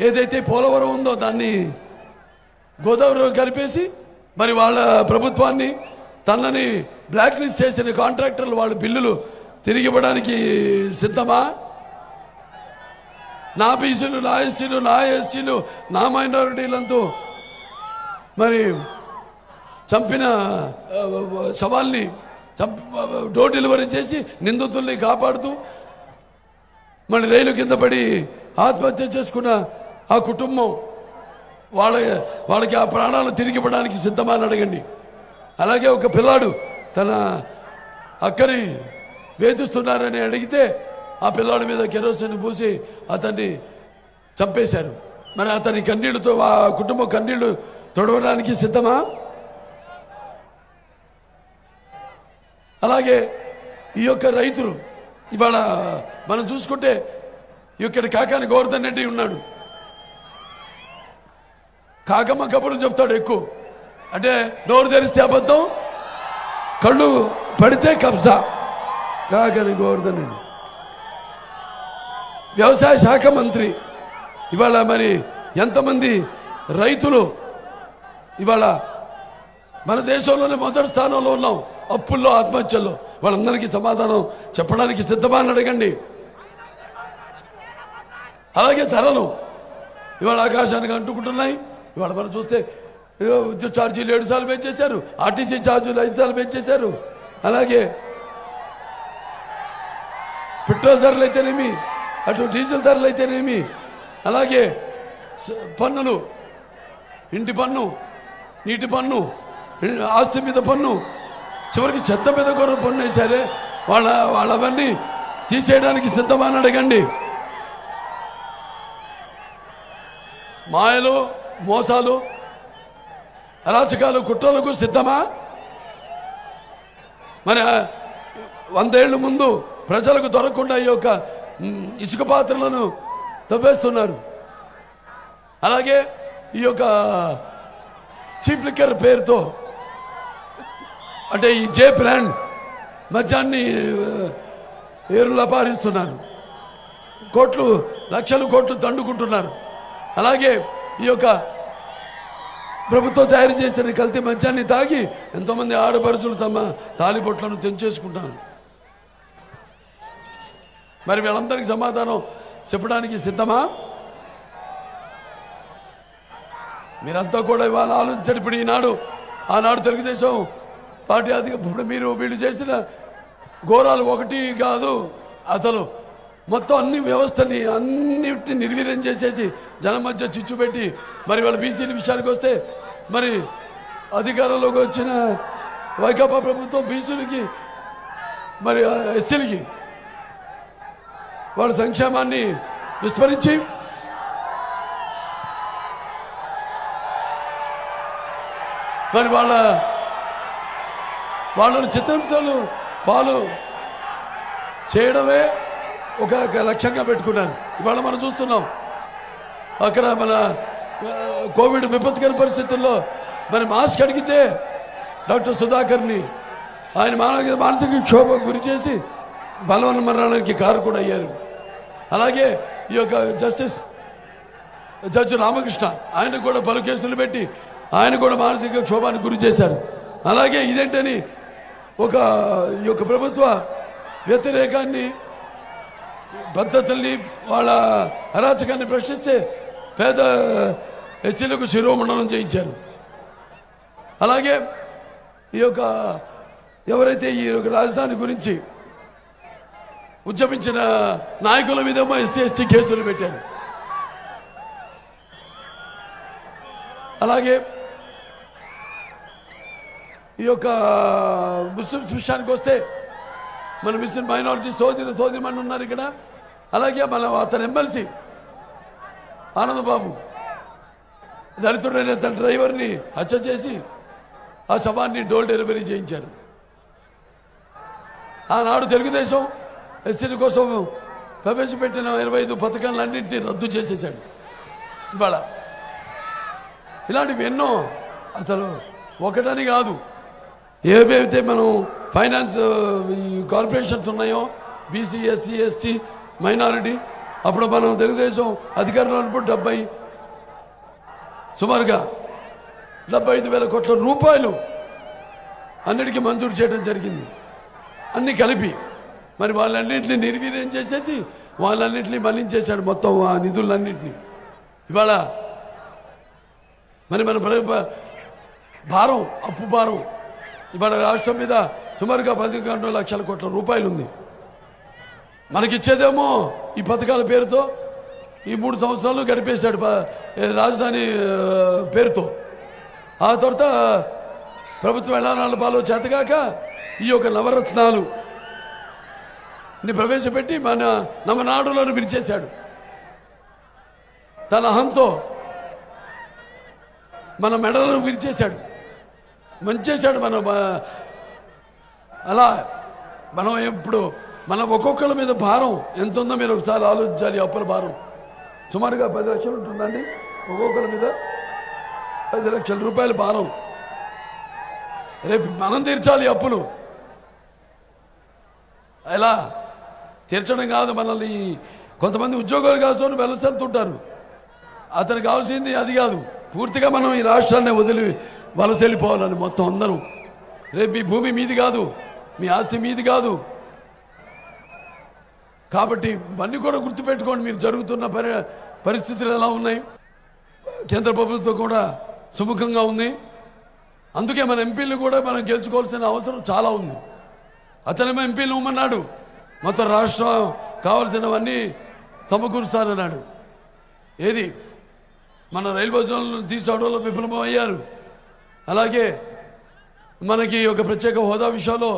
ఏదైతే పోలవరం ఉందో దాన్ని గోదావరిలో కలిపేసి మరి వాళ్ళ ప్రభుత్వాన్ని తనని బ్లాక్ లిస్ట్ చేసిన కాంట్రాక్టర్లు వాళ్ళ బిల్లులు తిరిగి ఇవ్వడానికి సిద్ధమా? నా బీసీలు, నా ఎస్సీలు, నా ఎస్టీలు, నా మైనారిటీలంతా మరి చంపిన శవాల్ని డోర్ డెలివరీ చేసి నిందితుల్ని కాపాడుతూ మన రైలు కింద పడి ఆత్మహత్య చేసుకున్న ఆ కుటుంబం వాళ్ళకి ఆ ప్రాణాలు తిరిగి ఇవ్వడానికి సిద్ధమా అని అడగండి. అలాగే ఒక పిల్లాడు తన అక్కని వేధిస్తున్నారని అడిగితే ఆ పిల్లాడి మీద కెరోసిన్ పూసి అతన్ని చంపేశారు. మరి అతని కన్నీళ్లతో ఆ కుటుంబం కన్నీళ్లు తొడవడానికి సిద్ధమా? అలాగే ఈ యొక్క రైతులు ఇవాళ మనం చూసుకుంటే ఇక్కడ కాకాని గోవర్ధన్ రెడ్డి ఉన్నాడు. కాకమ్మ కబుర్లు చెప్తాడు ఎక్కువ. అంటే నోరు తెరిస్తే అబద్ధం, కళ్ళు పడితే కబ్జా. కాకాని గోవర్ధన్ రెడ్డి వ్యవసాయ శాఖ మంత్రి. ఇవాళ మరి ఎంతమంది రైతులు ఇవాళ మన దేశంలోనే మొదటి స్థానంలో ఉన్నాం అప్పుల్లో, ఆత్మహత్యల్లో. వాళ్ళందరికీ సమాధానం చెప్పడానికి సిద్ధమా అని అడగండి. అలాగే ధరలు ఇవాళ ఆకాశానికి అంటుకుంటున్నాయి. ఇవాళ మనం చూస్తే విద్యుత్ ఛార్జీలు 7 సార్లు పెంచేశారు, ఆర్టీసీ ఛార్జీలు 5 సార్లు పెంచేశారు. అలాగే పెట్రోల్ ధరలు అయితేనేమి, అటు డీజిల్ ధరలు అయితేనేమి, అలాగే పన్నులు, ఇంటి పన్ను, నీటి పన్ను, ఆస్తి మీద పన్ను, చివరికి చెత్త మీద కూడా పన్ను వేశారే. వాళ్ళవన్నీ తీసేయడానికి సిద్ధమని అడగండి. మాయలు, మోసాలు, అరాచకాలు, కుట్రలకు సిద్ధమా? మరి 100 ఏళ్ళ ముందు ప్రజలకు దొరకకుండా ఈ యొక్క ఇసుక పాత్రలను తవ్వేస్తున్నారు. అలాగే ఈ యొక్క చీప్ లిక్కర్ పేరుతో అంటే ఈ జే బ్రాండ్ మద్యాన్ని ఏరులా పారిస్తున్నారు. కోట్లు, లక్షల కోట్లు దండుకుంటున్నారు. అలాగే ఈ యొక్క ప్రభుత్వం తయారు చేసిన కల్తీ మద్యాన్ని తాగి ఎంతోమంది ఆడపడుచులు తమ తాలిబొట్లను తెంచేసుకుంటారు. మరి వీళ్ళందరికీ సమాధానం చెప్పడానికి సిద్ధమా? మీరంతా కూడా ఇవాళ ఆలోచించండి. ఇప్పుడు ఆనాడు తెలుగుదేశం పార్టీ ఇప్పుడు వీళ్ళు చేసిన ఘోరాలు ఒకటి కాదు, అసలు మొత్తం అన్ని వ్యవస్థని అన్నిటిని నిర్వీర్యం చేసేసి జనం మధ్య చిచ్చు పెట్టి మరి వాళ్ళ బీసీల విషయానికి వస్తే మరి అధికారంలోకి వచ్చిన వైకాపా ప్రభుత్వం బీసీలకి మరి ఎస్సీలకి వాళ్ళ సంక్షేమాన్ని విస్మరించి మరి వాళ్ళని చిత్రహింసలు పాలు చేయడమే ఒక లక్ష్యంగా పెట్టుకున్నారు. ఇవాళ మనం చూస్తున్నాం అక్కడ మన కోవిడ్ విపత్కర పరిస్థితుల్లో మరి మాస్క్ అడిగితే డాక్టర్ సుధాకర్ని ఆయన మానసిక క్షోభ గురి చేసి బలవన మరణానికి కారకుడు అయ్యారు. అలాగే ఈ యొక్క జడ్జి రామకృష్ణ ఆయన కూడా పలు కేసులు పెట్టి ఆయన కూడా మానసిక క్షోభానికి గురి చేశారు. అలాగే ఇదేంటని ఈ యొక్క ప్రభుత్వ వ్యతిరేకాన్ని, పద్ధతుల్ని, వాళ్ళ అరాచకాన్ని ప్రశ్నిస్తే పేద ఎస్సీలకు శిరోమండనం చేయించారు. అలాగే ఈ యొక్క ఎవరైతే ఈ యొక్క రాజధాని గురించి ఉద్యమించిన నాయకుల మీదేమో ఎస్సీ కేసులు పెట్టారు. అలాగే ఈ యొక్క ముస్లిమ్స్ విషయానికి వస్తే మన ముస్లిం మైనారిటీ సోదరిమణులు ఉన్నారు ఇక్కడ. అలాగే అతని ఎమ్మెల్సీ ఆనందబాబు దళితుడైన తన డ్రైవర్ని హత్య చేసి ఆ శవాన్ని డోర్ డెలివరీ చేయించారు. ఆనాడు తెలుగుదేశం ఎస్సీల కోసం ప్రవేశపెట్టిన 25 పథకాలన్నింటినీ రద్దు చేసేసాడు. ఇవాళ ఇలాంటివి ఎన్నో, అసలు ఒకటని కాదు, ఏవైతే మనం ఫైనాన్స్ కార్పొరేషన్స్ ఉన్నాయో బీసీ, ఎస్సీ, ఎస్టీ, మైనారిటీ అప్పుడు మనం తెలుగుదేశం అధికారంలో ఉన్నప్పుడు సుమారుగా 75,000 కోట్ల రూపాయలు అన్నిటికీ మంజూరు చేయడం జరిగింది. అన్నీ కలిపి మరి వాళ్ళన్నింటినీ నిర్వీర్యం చేసేసి వాళ్ళన్నింటినీ మళ్లించేశాడు మొత్తం ఆ నిధులన్నింటినీ. ఇవాళ మరి మన భారం, అప్పు భారం ఇవాళ రాష్ట్రం మీద సుమారుగా 11 లక్షల కోట్ల రూపాయలు ఉంది. మనకిచ్చేదేమో ఈ పథకాల పేరుతో ఈ 3 సంవత్సరాలు గడిపేశాడు రాజధాని పేరుతో. ఆ తర్వాత ప్రభుత్వం ఎలానాళ్ళ పాలో చేతగాక ఈ యొక్క నవరత్నాలు ప్రవేశపెట్టి మన నవనాడులను విరిచేశాడు. తన అహంతో మన మెడలను విరిచేశాడు, మంచేశాడు. అలా మనం ఇప్పుడు మన ఒక్కొక్కరి మీద భారం ఎంత ఉందో మీరు ఒకసారి ఆలోచించాలి. అప్పుల భారం సుమారుగా 10 లక్షలు ఉంటుందండి. ఒక్కొక్కరి మీద 10 లక్షల రూపాయల భారం. రేపు మనం తీర్చాలి అప్పులు. ఎలా తీర్చడం కాదు, మనల్ని కొంతమంది ఉద్యోగాలు కాసుకొని వెలసెళ్తుంటారు. అతనికి కావాల్సింది అది కాదు, పూర్తిగా మనం ఈ రాష్ట్రాన్ని వదిలి వలస వెళ్ళిపోవాలని మొత్తం అందరూ. రేపు మీ భూమి మీది కాదు, మీ ఆస్తి మీది కాదు. కాబట్టి ఇవన్నీ కూడా గుర్తుపెట్టుకోండి. మీరు జరుగుతున్న పరిస్థితులు ఎలా ఉన్నాయి. కేంద్ర ప్రభుత్వం కూడా సుముఖంగా ఉంది. అందుకే మన ఎంపీలు కూడా మనం గెలుచుకోవాల్సిన అవసరం చాలా ఉంది. అతనేమో ఎంపీలు ఇవ్వమన్నాడు, మొత్తం రాష్ట్రం కావాల్సినవన్నీ సమకూరుస్తానన్నాడు. ఏది మన రైల్వే జోన్లను తీసుకోవడంలో విఫలమయ్యారు. అలాగే మనకి ఒక ప్రత్యేక హోదా విషయంలో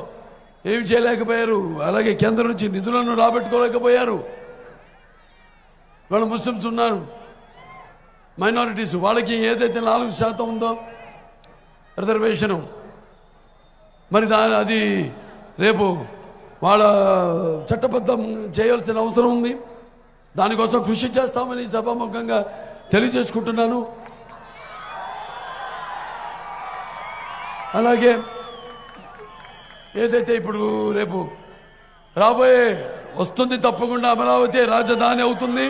ఏమి చేయలేకపోయారు. అలాగే కేంద్రం నుంచి నిధులను రాబట్టుకోలేకపోయారు. వాళ్ళు ముస్లిమ్స్ ఉన్నారు, మైనారిటీస్, వాళ్ళకి ఏదైతే 4% ఉందో రిజర్వేషను, మరి అది రేపు వాళ్ళ చట్టబద్ధం చేయాల్సిన అవసరం ఉంది. దానికోసం కృషి చేస్తామని సభాముఖంగా తెలియజేసుకుంటున్నాను. అలాగే ఏదైతే ఇప్పుడు రేపు రాబోయే వస్తుంది, తప్పకుండా అమరావతి రాజధాని అవుతుంది.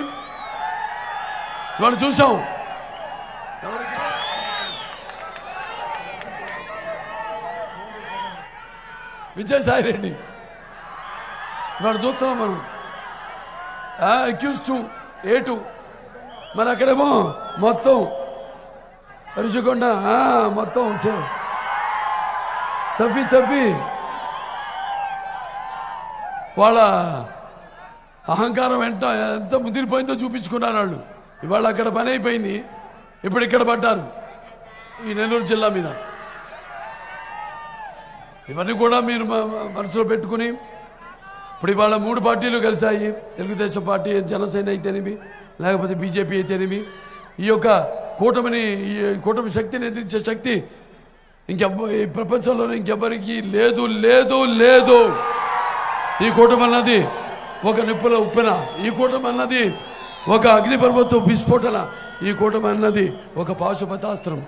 ఇవాళ చూసాం, విజయసాయి రెడ్డి ఇవాళ చూస్తున్నాం మనం. అక్యూజ్ 2 A2 మరి అక్కడేమో మొత్తం రుషికొండ మొత్తం తవ్వి వాళ్ళ అహంకారం ఎంత ముదిరిపోయిందో చూపించుకున్నారు వాళ్ళు. ఇవాళ అక్కడ పని అయిపోయింది, ఇప్పుడు ఇక్కడ పడ్డారు ఈ నెల్లూరు జిల్లా మీద. ఇవన్నీ కూడా మీరు మనసులో పెట్టుకుని ఇప్పుడు ఇవాళ 3 పార్టీలు కలిశాయి. తెలుగుదేశం పార్టీ, జనసేన అయితేనేమి, లేకపోతే బీజేపీ అయితేనేమి. ఈ యొక్క కూటమి శక్తిని ఎదిరించే శక్తి ఈ ప్రపంచంలోనే ఇంకెవ్వరికి లేదు లేదు లేదు. ఈ కూటమి అన్నది ఒక నిప్పుల ఉప్పెన, ఈ కూటమి అన్నది ఒక అగ్నిపర్వత విస్ఫోటన, ఈ కూటమి అన్నది ఒక పాశుపతాస్త్రం.